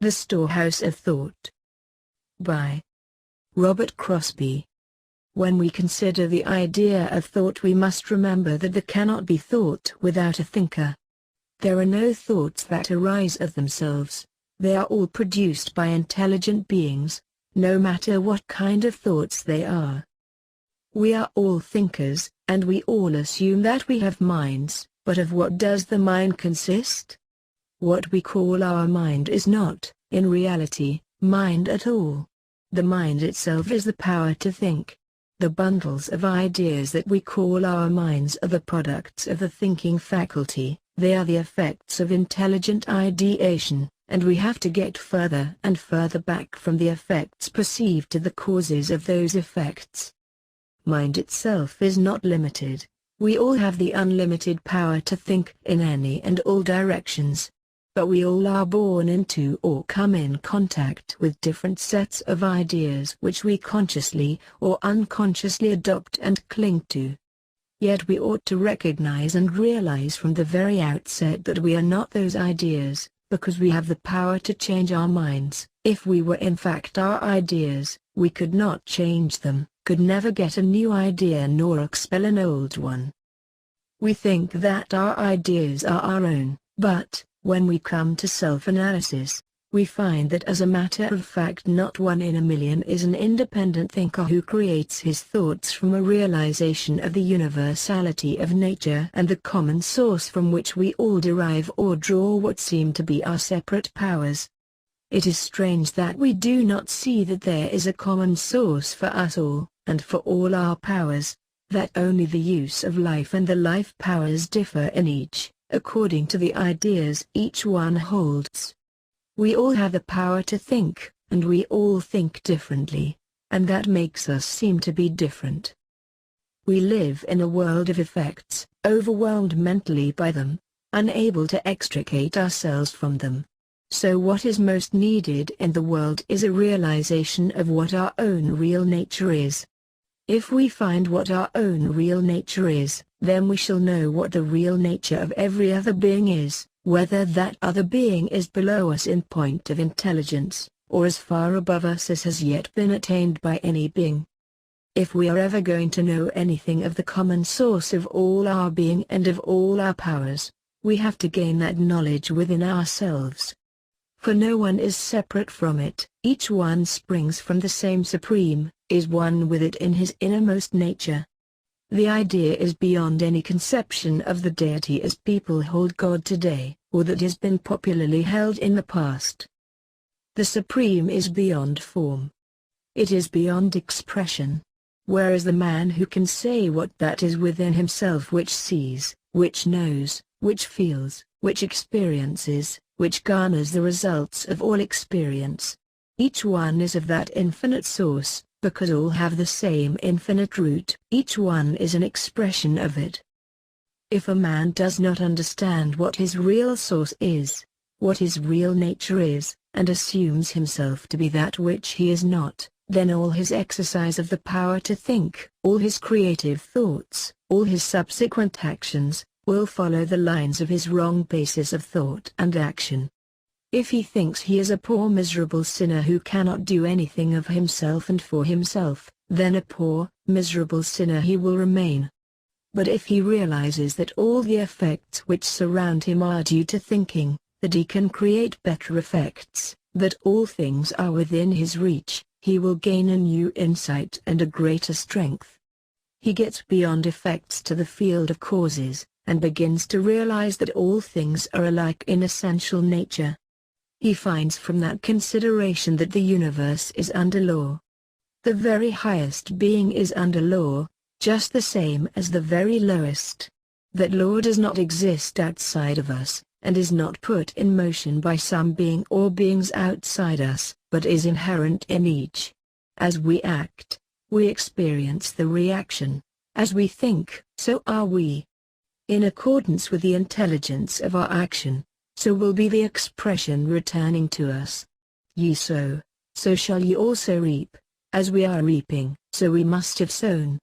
The Storehouse of Thought. By Robert Crosbie. When we consider the idea of thought, we must remember that there cannot be thought without a thinker. There are no thoughts that arise of themselves. They are all produced by intelligent beings, no matter what kind of thoughts they are. We are all thinkers, and we all assume that we have minds, but of what does the mind consist? What we call our mind is not, in reality, mind at all. The mind itself is the power to think. The bundles of ideas that we call our minds are the products of the thinking faculty. They are the effects of intelligent ideation, and we have to get further and further back from the effects perceived to the causes of those effects. Mind itself is not limited. We all have the unlimited power to think in any and all directions. But we all are born into or come in contact with different sets of ideas which we consciously or unconsciously adopt and cling to. Yet we ought to recognize and realize from the very outset that we are not those ideas, because we have the power to change our minds. If we were in fact our ideas, we could not change them, could never get a new idea nor expel an old one. We think that our ideas are our own, but when we come to self-analysis, we find that as a matter of fact not one in a million is an independent thinker who creates his thoughts from a realization of the universality of nature and the common source from which we all derive or draw what seem to be our separate powers. It is strange that we do not see that there is a common source for us all, and for all our powers, that only the use of life and the life powers differ in each, according to the ideas each one holds. We all have the power to think, and we all think differently, and that makes us seem to be different. We live in a world of effects, overwhelmed mentally by them, unable to extricate ourselves from them. So what is most needed in the world is a realization of what our own real nature is. If we find what our own real nature is, then we shall know what the real nature of every other being is, whether that other being is below us in point of intelligence, or as far above us as has yet been attained by any being. If we are ever going to know anything of the common source of all our being and of all our powers, we have to gain that knowledge within ourselves. For no one is separate from it, each one springs from the same supreme, is one with it in his innermost nature. The idea is beyond any conception of the deity as people hold God today, or that has been popularly held in the past. The supreme is beyond form. It is beyond expression. Whereas the man who can say what that is within himself, which sees, which knows, which feels, which experiences, which garners the results of all experience. Each one is of that infinite source, because all have the same infinite root, each one is an expression of it. If a man does not understand what his real source is, what his real nature is, and assumes himself to be that which he is not, then all his exercise of the power to think, all his creative thoughts, all his subsequent actions, will follow the lines of his wrong basis of thought and action. If he thinks he is a poor miserable sinner who cannot do anything of himself and for himself, then a poor, miserable sinner he will remain. But if he realizes that all the effects which surround him are due to thinking, that he can create better effects, that all things are within his reach, he will gain a new insight and a greater strength. He gets beyond effects to the field of causes, and begins to realize that all things are alike in essential nature. He finds from that consideration that the universe is under law. The very highest being is under law, just the same as the very lowest. That law does not exist outside of us, and is not put in motion by some being or beings outside us, but is inherent in each. As we act, we experience the reaction. As we think, so are we. In accordance with the intelligence of our action, so will be the expression returning to us. Ye sow, so shall ye also reap. As we are reaping, so we must have sown.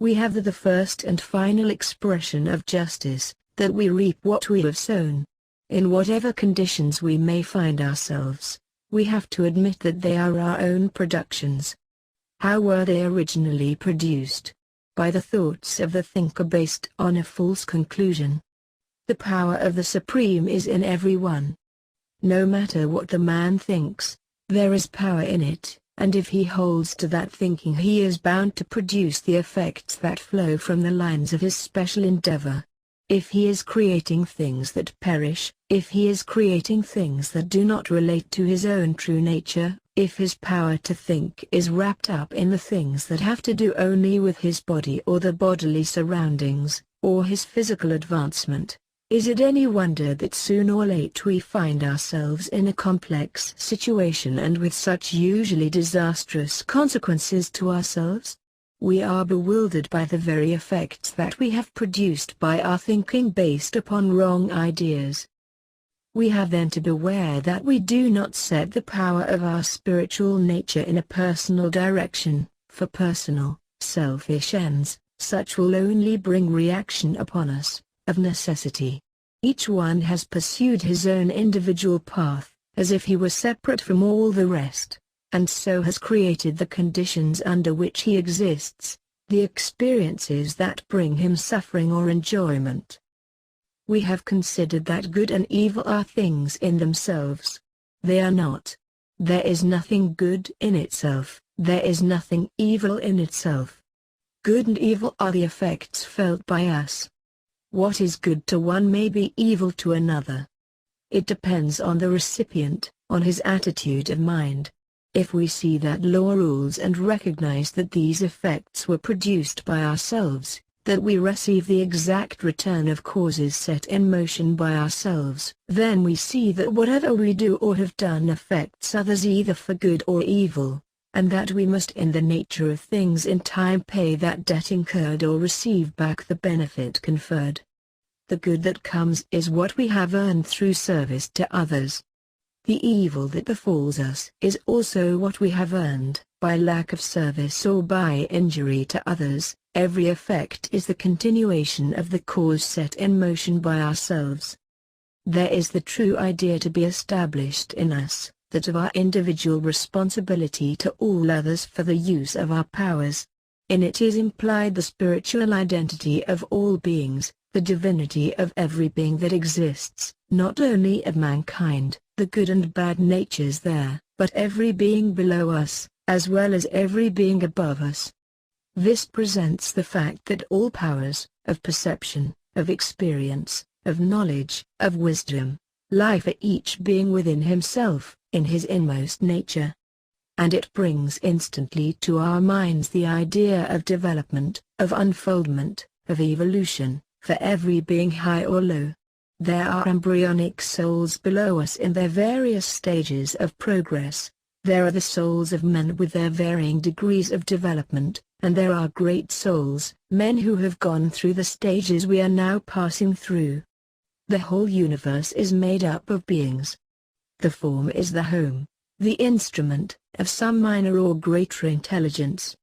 We have the first and final expression of justice, that we reap what we have sown. In whatever conditions we may find ourselves, we have to admit that they are our own productions. How were they originally produced? By the thoughts of the thinker based on a false conclusion. The power of the Supreme is in everyone. No matter what the man thinks, there is power in it, and if he holds to that thinking he is bound to produce the effects that flow from the lines of his special endeavor. If he is creating things that perish, if he is creating things that do not relate to his own true nature, if his power to think is wrapped up in the things that have to do only with his body or the bodily surroundings, or his physical advancement, is it any wonder that soon or late we find ourselves in a complex situation and with such usually disastrous consequences to ourselves? We are bewildered by the very effects that we have produced by our thinking based upon wrong ideas. We have then to beware that we do not set the power of our spiritual nature in a personal direction, for personal, selfish ends, such will only bring reaction upon us, of necessity. Each one has pursued his own individual path, as if he were separate from all the rest, and so has created the conditions under which he exists, the experiences that bring him suffering or enjoyment. We have considered that good and evil are things in themselves. They are not. There is nothing good in itself, there is nothing evil in itself. Good and evil are the effects felt by us. What is good to one may be evil to another. It depends on the recipient, on his attitude of mind. If we see that law rules and recognize that these effects were produced by ourselves, that we receive the exact return of causes set in motion by ourselves, then we see that whatever we do or have done affects others either for good or evil, and that we must in the nature of things in time pay that debt incurred or receive back the benefit conferred. The good that comes is what we have earned through service to others. The evil that befalls us is also what we have earned, by lack of service or by injury to others. Every effect is the continuation of the cause set in motion by ourselves. There is the true idea to be established in us, that of our individual responsibility to all others for the use of our powers. In it is implied the spiritual identity of all beings, the divinity of every being that exists, not only of mankind, the good and bad natures there, but every being below us, as well as every being above us. This presents the fact that all powers, of perception, of experience, of knowledge, of wisdom, lie for each being within himself, in his inmost nature. And it brings instantly to our minds the idea of development, of unfoldment, of evolution, for every being high or low. There are embryonic souls below us in their various stages of progress. There are the souls of men with their varying degrees of development, and there are great souls, men who have gone through the stages we are now passing through. The whole universe is made up of beings. The form is the home, the instrument, of some minor or greater intelligence.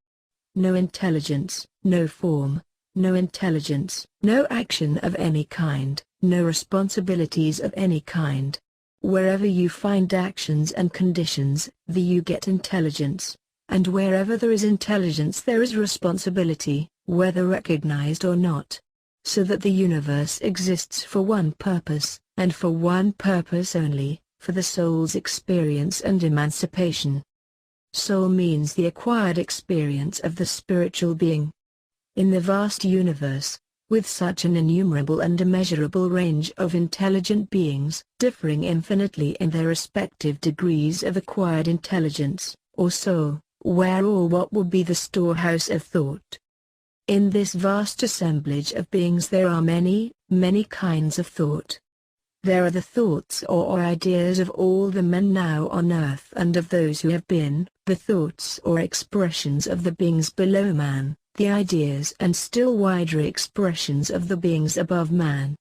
No intelligence, no form, no intelligence, no action of any kind, no responsibilities of any kind. Wherever you find actions and conditions, you get intelligence, and wherever there is intelligence there is responsibility, whether recognized or not. So that the universe exists for one purpose, and for one purpose only, for the soul's experience and emancipation. Soul means the acquired experience of the spiritual being. In the vast universe, with such an innumerable and immeasurable range of intelligent beings, differing infinitely in their respective degrees of acquired intelligence, or soul, where or what will be the storehouse of thought? In this vast assemblage of beings there are many, many kinds of thought. There are the thoughts or ideas of all the men now on earth and of those who have been, the thoughts or expressions of the beings below man, the ideas and still wider expressions of the beings above man.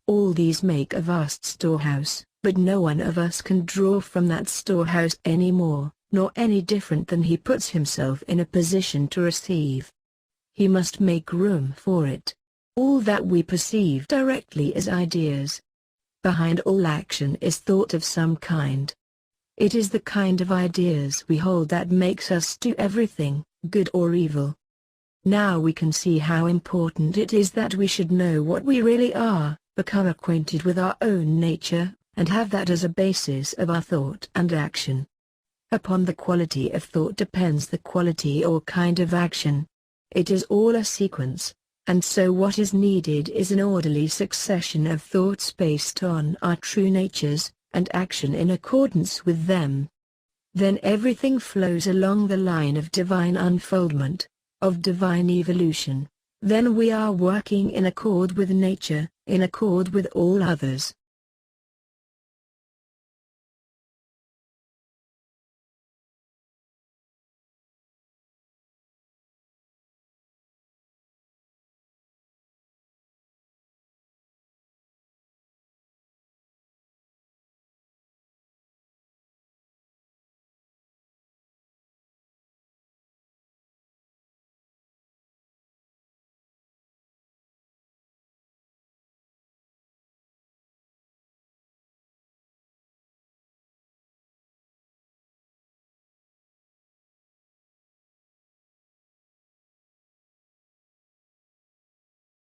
All these make a vast storehouse, but no one of us can draw from that storehouse any more, nor any different than he puts himself in a position to receive. He must make room for it. All that we perceive directly as ideas. Behind all action is thought of some kind. It is the kind of ideas we hold that makes us do everything, good or evil. Now we can see how important it is that we should know what we really are, become acquainted with our own nature, and have that as a basis of our thought and action. Upon the quality of thought depends the quality or kind of action. It is all a sequence, and so what is needed is an orderly succession of thoughts based on our true natures, and action in accordance with them. Then everything flows along the line of divine unfoldment, of divine evolution. Then we are working in accord with nature, in accord with all others.